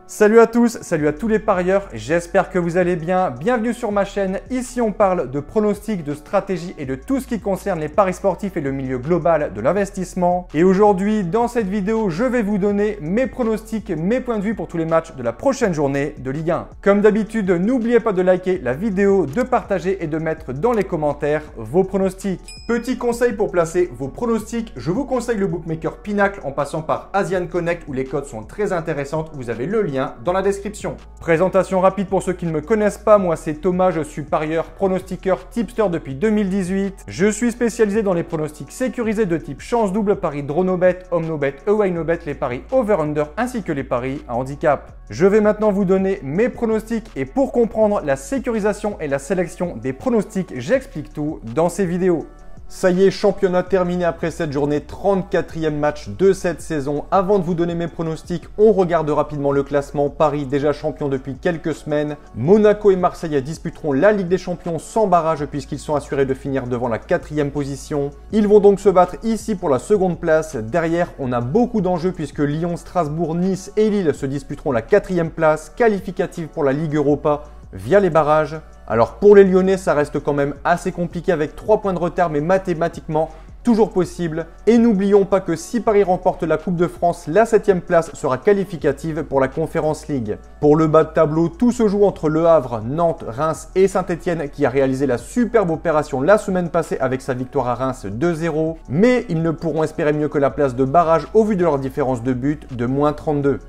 Salut à tous, salut à tous les parieurs, j'espère que vous allez bien. Bienvenue sur ma chaîne. Ici on parle de pronostics, de stratégie et de tout ce qui concerne les paris sportifs et le milieu global de l'investissement. Et aujourd'hui, dans cette vidéo, je vais vous donner mes pronostics, mes points de vue pour tous les matchs de la prochaine journée de Ligue 1. Comme d'habitude, n'oubliez pas de liker la vidéo, de partager et de mettre dans les commentaires vos pronostics. Petit conseil pour placer vos pronostics, je vous conseille le bookmaker Pinacle en passant par Asian Connect où les codes sont très intéressantes. Vous avez le lien dans la description. Présentation rapide pour ceux qui ne me connaissent pas, moi c'est Thomas, je suis parieur, pronostiqueur, tipster depuis 2018. Je suis spécialisé dans les pronostics sécurisés de type chance double, paris draw no bet, home no bet, away no bet, les paris over-under ainsi que les paris à handicap. Je vais maintenant vous donner mes pronostics et pour comprendre la sécurisation et la sélection des pronostics, j'explique tout dans ces vidéos. Ça y est, championnat terminé après cette journée, 34e match de cette saison. Avant de vous donner mes pronostics, on regarde rapidement le classement. Paris déjà champion depuis quelques semaines. Monaco et Marseille disputeront la Ligue des Champions sans barrage puisqu'ils sont assurés de finir devant la 4e position. Ils vont donc se battre ici pour la seconde place. Derrière, on a beaucoup d'enjeux puisque Lyon, Strasbourg, Nice et Lille se disputeront la 4e place qualificative pour la Ligue Europa via les barrages. Alors pour les Lyonnais, ça reste quand même assez compliqué avec 3 points de retard, mais mathématiquement toujours possible. Et n'oublions pas que si Paris remporte la Coupe de France, la 7e place sera qualificative pour la Conference League. Pour le bas de tableau, tout se joue entre Le Havre, Nantes, Reims et Saint-Etienne qui a réalisé la superbe opération la semaine passée avec sa victoire à Reims 2-0. Mais ils ne pourront espérer mieux que la place de barrage au vu de leur différence de but de -32.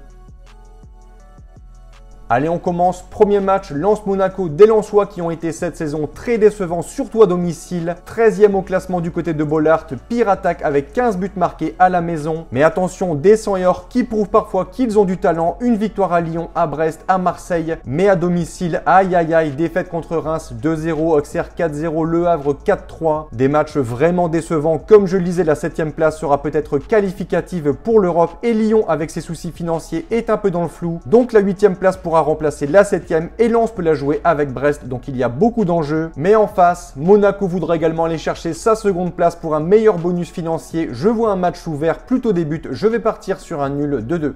Allez, on commence. Premier match, Lens-Monaco, des Lensois qui ont été cette saison très décevants, surtout à domicile. 13e au classement du côté de Bollaert, pire attaque avec 15 buts marqués à la maison. Mais attention, des 100 et or qui prouvent parfois qu'ils ont du talent. Une victoire à Lyon, à Brest, à Marseille. Mais à domicile, aïe aïe aïe, défaite contre Reims 2-0, Auxerre 4-0, Le Havre 4-3. Des matchs vraiment décevants. Comme je le disais, la 7e place sera peut-être qualificative pour l'Europe. Et Lyon, avec ses soucis financiers, est un peu dans le flou. Donc la 8e place pourra remplacer la 7e et Lens peut la jouer avec Brest, donc il y a beaucoup d'enjeux. Mais en face, Monaco voudra également aller chercher sa seconde place pour un meilleur bonus financier. Je vois un match ouvert, plutôt des buts, je vais partir sur un nul 2-2.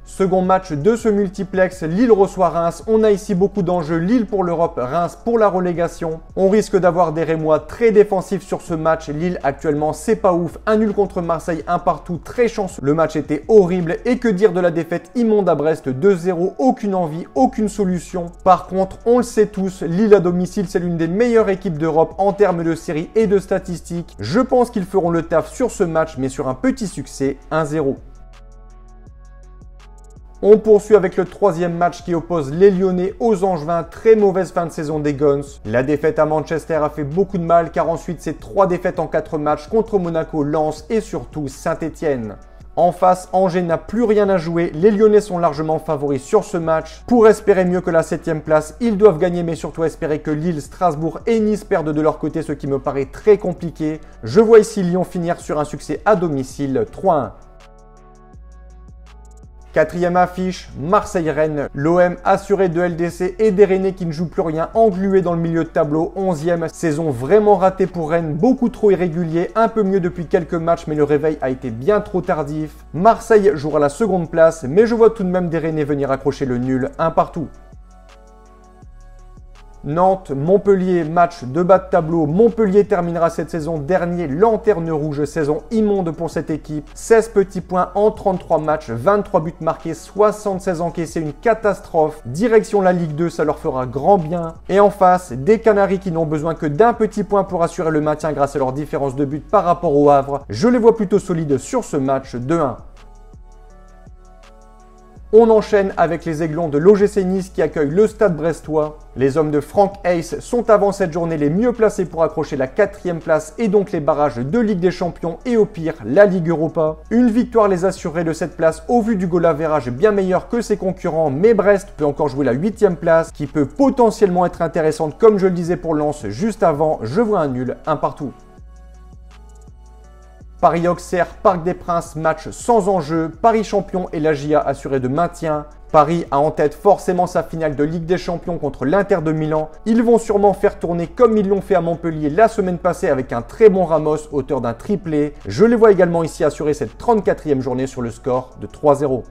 Second match de ce multiplex, Lille reçoit Reims. On a ici beaucoup d'enjeux, Lille pour l'Europe, Reims pour la relégation. On risque d'avoir des Rémois très défensifs sur ce match. Lille actuellement c'est pas ouf, un nul contre Marseille, un partout, très chanceux. Le match était horrible et que dire de la défaite immonde à Brest 2-0, aucune envie, aucune solution. Par contre, on le sait tous, Lille à domicile c'est l'une des meilleures équipes d'Europe en termes de séries et de statistiques. Je pense qu'ils feront le taf sur ce match mais sur un petit succès, 1-0. On poursuit avec le troisième match qui oppose les Lyonnais aux Angevins. Très mauvaise fin de saison des Guns. La défaite à Manchester a fait beaucoup de mal car ensuite c'est 3 défaites en 4 matchs contre Monaco, Lens et surtout Saint-Etienne. En face, Angers n'a plus rien à jouer. Les Lyonnais sont largement favoris sur ce match. Pour espérer mieux que la 7e place, ils doivent gagner mais surtout espérer que Lille, Strasbourg et Nice perdent de leur côté, ce qui me paraît très compliqué. Je vois ici Lyon finir sur un succès à domicile 3-1. Quatrième affiche, Marseille-Rennes. L'OM assuré de LDC et des Rennais qui ne jouent plus rien, englués dans le milieu de tableau. 11e saison vraiment ratée pour Rennes, beaucoup trop irrégulier, un peu mieux depuis quelques matchs mais le réveil a été bien trop tardif. Marseille jouera la seconde place mais je vois tout de même des Rennais venir accrocher le nul, un partout. Nantes, Montpellier, match de bas de tableau. Montpellier terminera cette saison dernier, lanterne rouge, saison immonde pour cette équipe. 16 petits points en 33 matchs, 23 buts marqués, 76 encaissés, une catastrophe. Direction la Ligue 2, ça leur fera grand bien. Et en face, des Canaries qui n'ont besoin que d'un petit point pour assurer le maintien grâce à leur différence de but par rapport au Havre. Je les vois plutôt solides sur ce match 2-1. On enchaîne avec les Aiglons de l'OGC Nice qui accueillent le Stade Brestois. Les hommes de Franck Hayes sont avant cette journée les mieux placés pour accrocher la 4e place et donc les barrages de Ligue des Champions et au pire la Ligue Europa. Une victoire les assurerait de cette place au vu du goal average bien meilleur que ses concurrents, mais Brest peut encore jouer la 8e place qui peut potentiellement être intéressante comme je le disais pour Lens juste avant. Je vois un nul, un partout. Paris-Auxerre, Parc des Princes, match sans enjeu. Paris champion et la GIA assurée de maintien. Paris a en tête forcément sa finale de Ligue des Champions contre l'Inter de Milan. Ils vont sûrement faire tourner comme ils l'ont fait à Montpellier la semaine passée avec un très bon Ramos, auteur d'un triplé. Je les vois également ici assurer cette 34e journée sur le score de 3-0.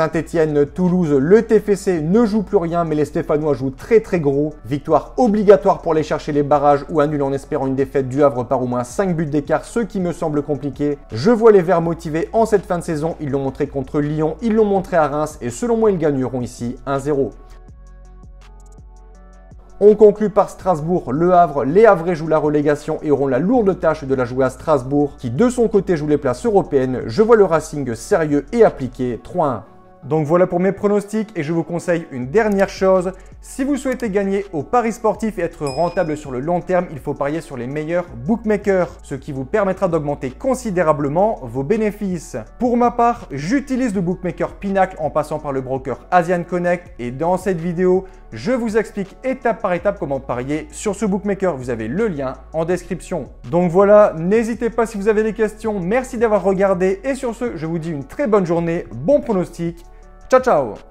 Saint-Etienne, Toulouse, le TFC ne joue plus rien, mais les Stéphanois jouent très gros. Victoire obligatoire pour aller chercher les barrages ou un nul en espérant une défaite du Havre par au moins 5 buts d'écart, ce qui me semble compliqué. Je vois les Verts motivés en cette fin de saison, ils l'ont montré contre Lyon, ils l'ont montré à Reims et selon moi ils gagneront ici 1-0. On conclut par Strasbourg, Le Havre. Les Havrais jouent la relégation et auront la lourde tâche de la jouer à Strasbourg, qui de son côté joue les places européennes. Je vois le Racing sérieux et appliqué, 3-1. Donc voilà pour mes pronostics et je vous conseille une dernière chose. Si vous souhaitez gagner au paris sportif et être rentable sur le long terme, il faut parier sur les meilleurs bookmakers, ce qui vous permettra d'augmenter considérablement vos bénéfices. Pour ma part, j'utilise le bookmaker Pinacle en passant par le broker Asian Connect et dans cette vidéo, je vous explique étape par étape comment parier sur ce bookmaker. Vous avez le lien en description. Donc voilà, n'hésitez pas si vous avez des questions. Merci d'avoir regardé et sur ce, je vous dis une très bonne journée, bon pronostic. Ciao ciao!